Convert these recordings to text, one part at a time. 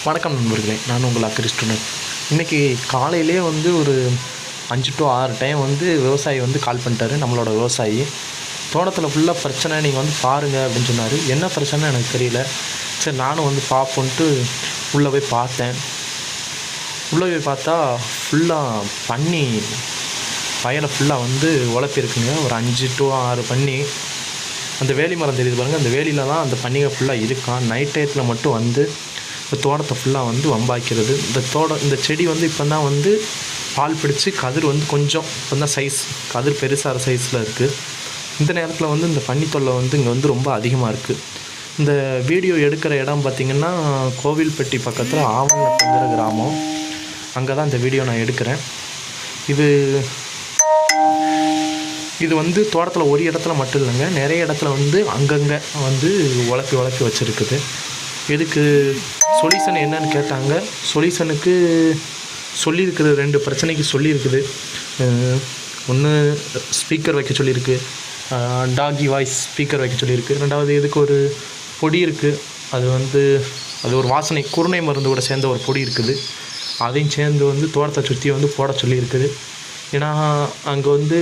வணக்கம் நண்பர்களே, நான் உங்கள் அக்ரிஸ்டனர். இன்றைக்கி காலையிலே வந்து ஒரு 5 to 6 டைம் வந்து விவசாயி வந்து கால் பண்ணிட்டாரு. நம்மளோட விவசாயி தோட்டத்தில் ஃபுல்லாக பிரச்சனை, நீங்கள் வந்து பாருங்கள் அப்படின்னு சொன்னார். என்ன பிரச்சனை எனக்கு தெரியல. சரி, நானும் வந்து பார்ப்போன்ட்டு உள்ளே போய் பார்த்தேன். உள்ளே போய் பார்த்தா ஃபுல்லாக பன்னி வயலை ஃபுல்லாக வந்து உழப்பிருக்குங்க. ஒரு 5 to 6 பன்னி. அந்த வேலி மரம் தெரியுது பாருங்கள், அந்த வேலியில் தான் அந்த பன்னிகள் ஃபுல்லாக இருக்கான். நைட் டயத்தில் மட்டும் வந்து இந்த தோட்டத்தை ஃபுல்லாக வந்து வம்பாக்கிறது. இந்த செடி வந்து இப்போ தான் வந்து பால் பிடிச்சி கதிர் வந்து கொஞ்சம் இப்போ தான் சைஸ் கதிர் பெருசாக சைஸில் இருக்குது. இந்த நேரத்தில் வந்து இந்த பன்னி தொல்லை வந்து இங்கே வந்து ரொம்ப அதிகமாக இருக்குது. இந்த வீடியோ எடுக்கிற இடம் பார்த்திங்கன்னா கோவில்பட்டி பக்கத்தில் ஆவணத்தங்கிற கிராமம். அங்கே தான் இந்த வீடியோ நான் எடுக்கிறேன். இது வந்து தோட்டத்தில் ஒரு இடத்துல மட்டும் இல்லைங்க, நிறைய இடத்துல வந்து அங்கங்கே வந்து உழப்பி வச்சுருக்குது. இதுக்கு சொல்யூஷன் என்னன்னு கேட்டாங்க. சொல்யூஷனுக்கு சொல்லியிருக்குது, 2 பிரச்சனைக்கு சொல்லியிருக்குது. ஒன்று ஸ்பீக்கர் வைக்க சொல்லியிருக்கு, டாகி வாய்ஸ் ஸ்பீக்கர் வைக்க சொல்லியிருக்கு. ரெண்டாவது இதுக்கு ஒரு பொடி இருக்குது, அது ஒரு வாசனை குருணை மருந்து கூட சேர்ந்த ஒரு பொடி இருக்குது. அதையும் சேர்ந்து வந்து தோட்டத்தை சுற்றி வந்து போட சொல்லியிருக்குது. ஏன்னா அங்கே வந்து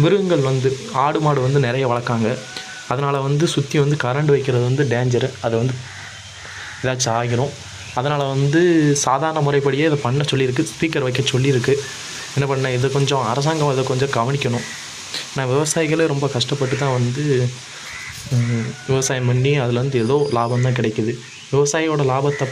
மிருகங்கள் வந்து ஆடு மாடு வந்து நிறைய வளர்க்காங்க. அதனால் வந்து சுற்றி வந்து கரண்ட் வைக்கிறது வந்து டேஞ்சரு. அது வந்து ஏதாச்சும் ஆகிரும். அதனால் வந்து சாதாரண முறைப்படியே இதை பண்ண சொல்லியிருக்கு, ஸ்பீக்கர் வைக்க சொல்லியிருக்கு. என்ன பண்ண, இதை கொஞ்சம் அரசாங்கம் இதை கொஞ்சம் கவனிக்கணும். நான் விவசாயிகளே ரொம்ப கஷ்டப்பட்டு தான் வந்து விவசாயம் பண்ணி அதில் வந்து ஏதோ லாபம் தான் கிடைக்குது. விவசாயியோட லாபத்தை